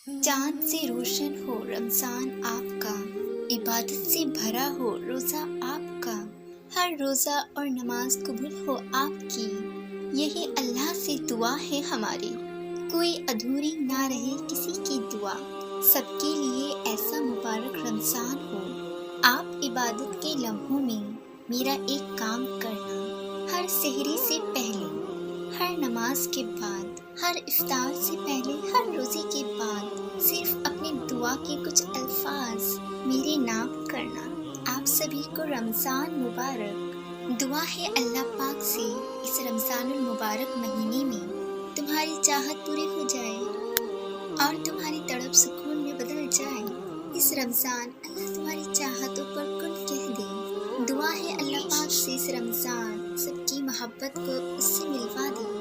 चाँद से रोशन हो रमज़ान आपका, इबादत से भरा हो रोज़ा आपका, हर रोज़ा और नमाज कबूल हो आपकी, यही अल्लाह से दुआ है हमारी। कोई अधूरी ना रहे किसी की दुआ, सबके लिए ऐसा मुबारक रमज़ान हो। आप इबादत के लम्हों में मेरा एक काम करना, हर सहरी से पहले, हर नमाज के बाद, हर इफ्तार से पहले, हर रोज़े के बाद सिर्फ अपनी दुआ के कुछ अल्फाज मेरे नाम करना। आप सभी को रमज़ान मुबारक। दुआ है अल्लाह पाक से इस रमज़ानुल मुबारक महीने में तुम्हारी चाहत पूरी हो जाए और तुम्हारी तड़प सुकून में बदल जाए। इस रमज़ान अल्लाह तुम्हारी चाहतों पर कुन कह दे। दुआ है अल्लाह पाक से इस रमज़ान सबकी मोहब्बत को उससे मिलवा दे।